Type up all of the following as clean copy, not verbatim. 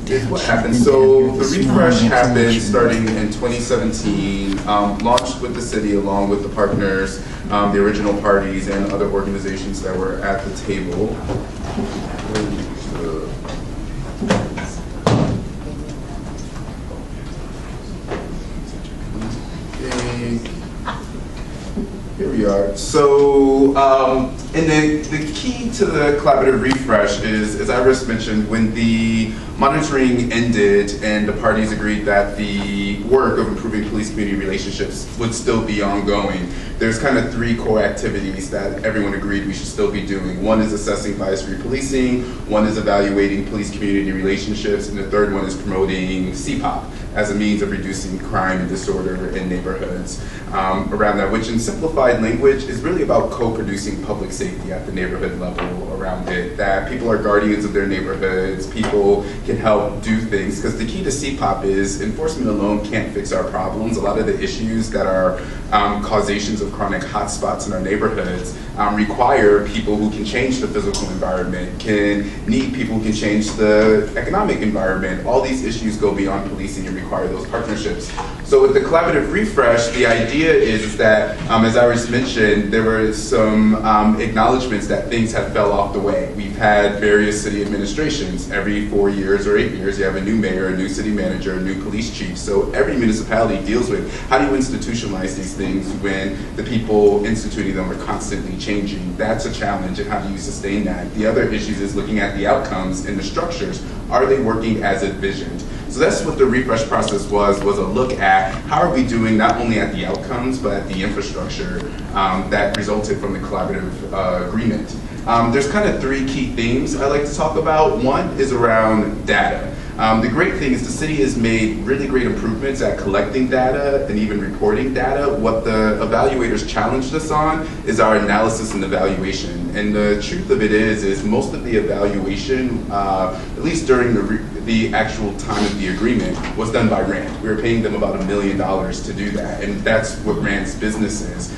is what happened. So the refresh happened starting in 2017, launched with the city along with the partners, the original parties, and other organizations that were at the table. Here we are. So, and then the key to the collaborative refresh is, as Iris mentioned, when the monitoring ended and the parties agreed that the work of improving police-community relationships would still be ongoing, there's kind of three core activities that everyone agreed we should still be doing. One is assessing bias-free policing, one is evaluating police-community relationships, and the third one is promoting CPOP as a means of reducing crime and disorder in neighborhoods around that, which in simplified language is really about co-producing public safety at the neighborhood level around it, that people are guardians of their neighborhoods, people can help do things, because the key to CPOP is enforcement alone can't fix our problems. A lot of the issues that are causations of chronic hotspots in our neighborhoods require people who can change the physical environment, can need people who can change the economic environment. All these issues go beyond policing and require those partnerships. So with the collaborative refresh, the idea is that, as Iris mentioned, there were some acknowledgments that things have fell off the way. We've had various city administrations. Every 4 years or 8 years, you have a new mayor, a new city manager, a new police chief. So every municipality deals with how do you institutionalize these things when the people instituting them are constantly changing. That's a challenge, and how do you sustain that? The other issues is looking at the outcomes and the structures. Are they working as envisioned? So that's what the refresh process was a look at how are we doing not only at the outcomes, but at the infrastructure that resulted from the collaborative agreement. There's kind of three key themes I like to talk about. One is around data. The great thing is the city has made really great improvements at collecting data and even reporting data. What the evaluators challenged us on is our analysis and evaluation. And the truth of it is most of the evaluation, at least during the actual time of the agreement, was done by RAND. We were paying them about $1 million to do that, and that's what RAND's business is.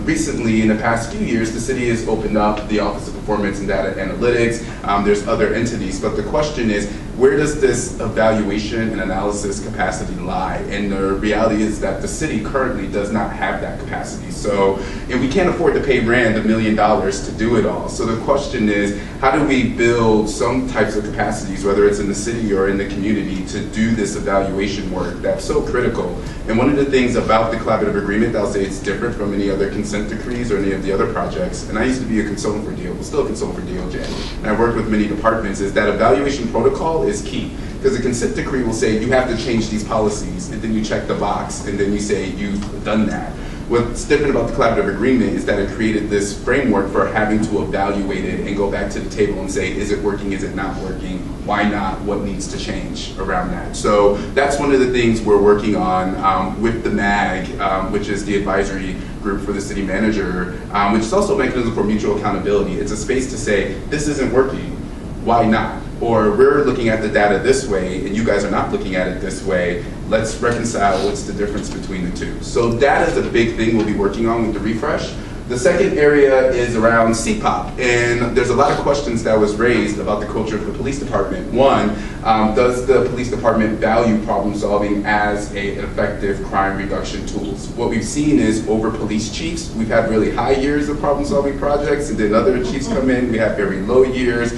Recently, in the past few years, the city has opened up the Office of Performance and Data Analytics. There's other entities, but the question is, where does this evaluation and analysis capacity lie? And the reality is that the city currently does not have that capacity. So, and we can't afford to pay RAND $1 million to do it all. So the question is, how do we build some types of capacities, whether it's in the city or in the community, to do this evaluation work that's so critical? And one of the things about the collaborative agreement, I'll say it's different from any other consent decrees or any of the other projects, and I used to be a consultant for DOJ, still a consultant for DOJ, and I worked with many departments, is that evaluation protocol is key. Because the consent decree will say you have to change these policies, and then you check the box, and then you say you've done that. What's different about the collaborative agreement is that it created this framework for having to evaluate it and go back to the table and say, is it working, is it not working, why not, what needs to change around that. So that's one of the things we're working on with the MAG, which is the advisory group for the city manager, which is also a mechanism for mutual accountability. It's a space to say, this isn't working, why not? Or we're looking at the data this way and you guys are not looking at it this way. Let's reconcile what's the difference between the two. So data is a big thing we'll be working on with the refresh. The second area is around CPOP, and there's a lot of questions that was raised about the culture of the police department. One, does the police department value problem solving as an effective crime reduction tools? What we've seen is over police chiefs, we've had really high years of problem solving projects, and then other chiefs come in, we have very low years.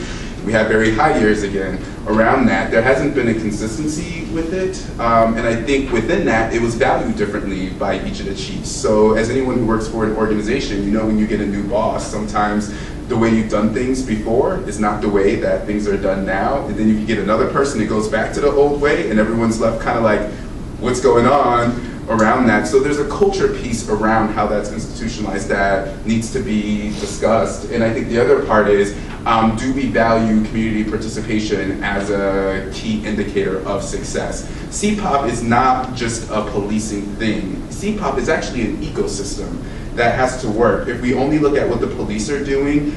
We have very high years again around that. There hasn't been a consistency with it, and I think within that, it was valued differently by each of the chiefs. So as anyone who works for an organization, you know when you get a new boss, sometimes the way you've done things before is not the way that things are done now, and then if you get another person, it goes back to the old way, and everyone's left kind of like, what's going on around that? So there's a culture piece around how that's institutionalized that needs to be discussed, and I think the other part is, do we value community participation as a key indicator of success? CPOP is not just a policing thing. CPOP is actually an ecosystem that has to work. If we only look at what the police are doing,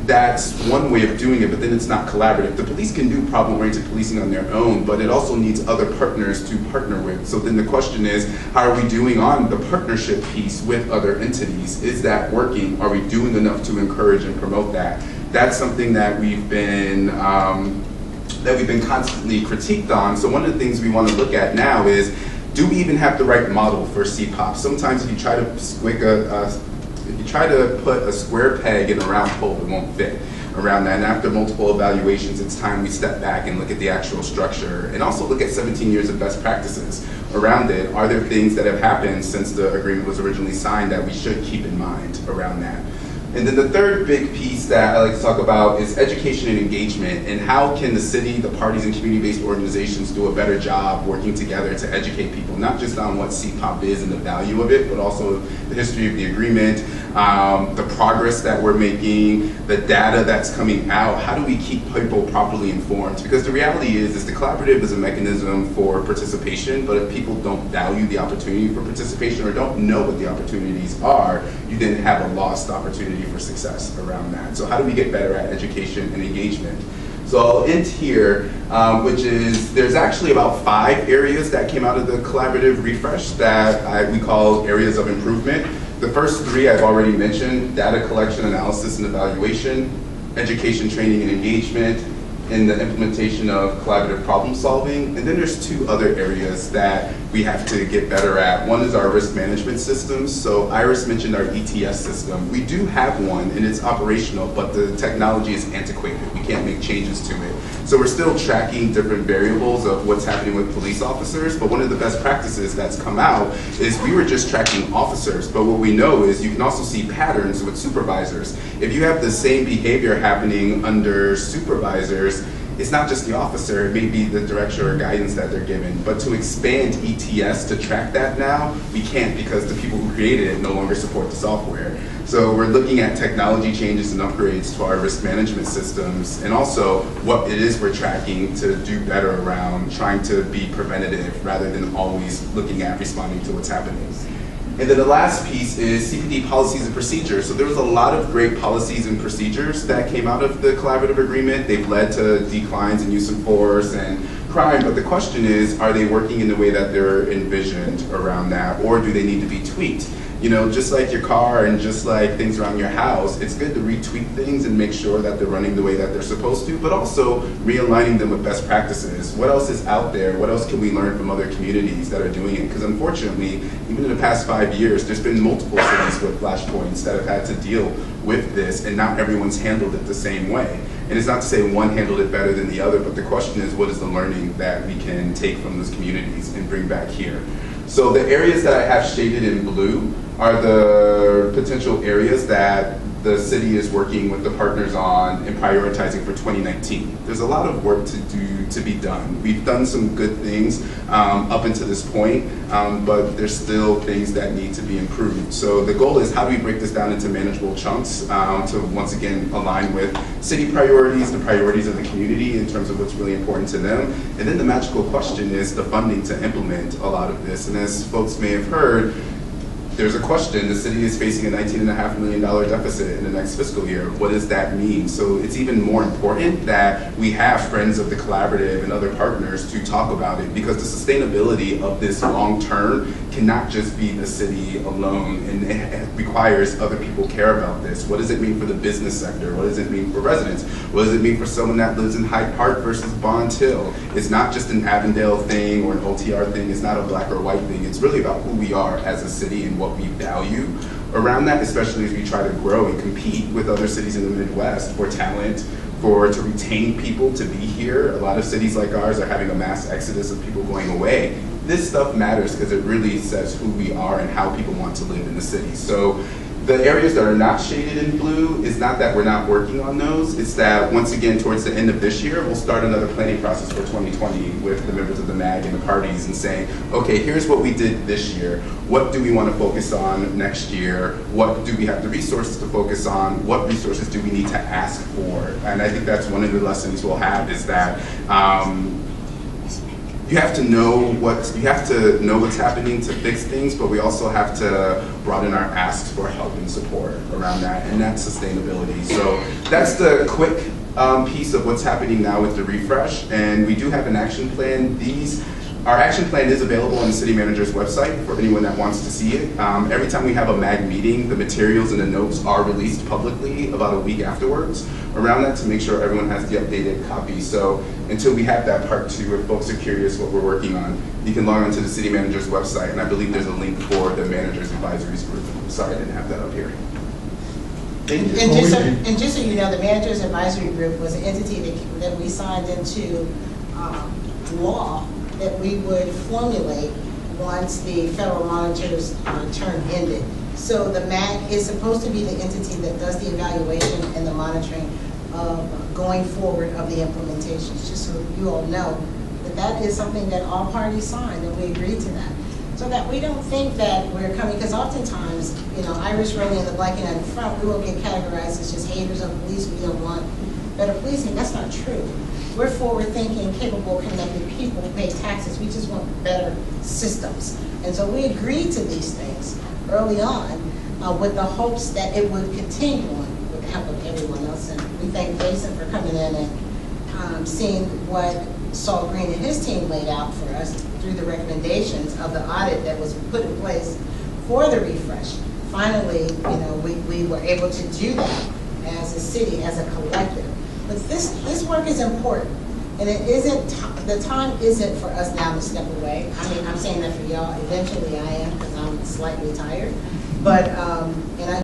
that's one way of doing it, but then it's not collaborative. The police can do problem-oriented policing on their own, but it also needs other partners to partner with. So then the question is, how are we doing on the partnership piece with other entities? Is that working? Are we doing enough to encourage and promote that? That's something that we've been that we've been constantly critiqued on. So one of the things we want to look at now is, do we even have the right model for CPOP? Sometimes if you try to put a square peg in a round hole, it won't fit around that. And after multiple evaluations, it's time we step back and look at the actual structure and also look at 17 years of best practices around it. Are there things that have happened since the agreement was originally signed that we should keep in mind around that? And then the third big piece that I like to talk about is education and engagement, and how can the city, the parties, and community-based organizations do a better job working together to educate people, not just on what CPOP is and the value of it, but also the history of the agreement, the progress that we're making, the data that's coming out. How do we keep people properly informed? Because the reality is the collaborative is a mechanism for participation, but if people don't value the opportunity for participation or don't know what the opportunities are, you then have a lost opportunity for success around that. So how do we get better at education and engagement? So I'll end here, which is, there's actually about 5 areas that came out of the collaborative refresh that we call areas of improvement. The first 3 I've already mentioned: data collection, analysis, and evaluation, education, training, and engagement, and the implementation of collaborative problem solving. And then there's 2 other areas that we have to get better at. One is our risk management systems. So Iris mentioned our ETS system. We do have one and it's operational, but the technology is antiquated. We can't make changes to it. So we're still tracking different variables of what's happening with police officers, but one of the best practices that's come out is we were just tracking officers, but what we know is you can also see patterns with supervisors. If you have the same behavior happening under supervisors, it's not just the officer, it may be the direction or guidance that they're given. But to expand ETS to track that now, we can't, because the people who created it no longer support the software. So we're looking at technology changes and upgrades to our risk management systems, and also what it is we're tracking to do better around trying to be preventative rather than always looking at responding to what's happening. And then the last piece is CPD policies and procedures. So there was a lot of great policies and procedures that came out of the collaborative agreement. They've led to declines in use of force and crime, but the question is, are they working in the way that they're envisioned around that, or do they need to be tweaked? You know, just like your car and just like things around your house, it's good to retweak things and make sure that they're running the way that they're supposed to, but also realigning them with best practices. What else is out there? What else can we learn from other communities that are doing it? Because unfortunately, even in the past 5 years, there's been multiple cities with flashpoints that have had to deal with this, and not everyone's handled it the same way. And it's not to say one handled it better than the other, but the question is, what is the learning that we can take from those communities and bring back here? So the areas that I have shaded in blue are the potential areas that the city is working with the partners on and prioritizing for 2019. There's a lot of work to be done. We've done some good things up until this point, but there's still things that need to be improved. So the goal is, how do we break this down into manageable chunks to once again align with city priorities, the priorities of the community in terms of what's really important to them. And then the magical question is the funding to implement a lot of this. And as folks may have heard, there's a question. The city is facing a $19.5 million deficit in the next fiscal year. What does that mean? So it's even more important that we have friends of the collaborative and other partners to talk about it, because the sustainability of this long term cannot just be the city alone, and it requires other people care about this. What does it mean for the business sector? What does it mean for residents? What does it mean for someone that lives in Hyde Park versus Bond Hill? It's not just an Avondale thing or an OTR thing. It's not a black or white thing. It's really about who we are as a city and what we value around that, especially as we try to grow and compete with other cities in the Midwest for talent, to retain people to be here. A lot of cities like ours are having a mass exodus of people going away. This stuff matters because it really says who we are and how people want to live in the city. So the areas that are not shaded in blue is not that we're not working on those, it's that once again towards the end of this year we'll start another planning process for 2020 with the members of the MAG and the parties and saying, okay, here's what we did this year, what do we want to focus on next year, what do we have the resources to focus on, what resources do we need to ask for. And I think that's one of the lessons we'll have, is that you have to know what's happening to fix things, but we also have to broaden our asks for help and support around that, and that's sustainability. So that's the quick piece of what's happening now with the refresh, and we do have an action plan. These Our action plan is available on the city manager's website for anyone that wants to see it. Every time we have a MAG meeting, the materials and the notes are released publicly about a week afterwards around that to make sure everyone has the updated copy. So until we have that part 2, if folks are curious what we're working on, you can log on to the city manager's website, and I believe there's a link for the managers advisories group. Sorry, I didn't have that up here. And just so you know, the Managers Advisory Group was an entity that we signed into law that we would formulate once the federal monitor's term ended. So the MAG is supposed to be the entity that does the evaluation and the monitoring of going forward of the implementations. Just so you all know that that is something that all parties signed, and we agreed to that. So that we don't think that we're coming, because oftentimes, you know, Irish Rowley and the black and the front, we will get categorized as just haters of police. We don't want better policing. That's not true. We're forward-thinking, capable, connected people who pay taxes. We just want better systems. And so we agreed to these things early on with the hopes that it would continue on with the help of everyone else. And we thank Jason for coming in and seeing what Saul Green and his team laid out for us through the recommendations of the audit that was put in place for the refresh. Finally, you know, we were able to do that as a city, as a collective. But this work is important, and it isn't, the time isn't for us now to step away. I mean, I'm saying that for y'all. Eventually I am, because I'm slightly tired. But, and I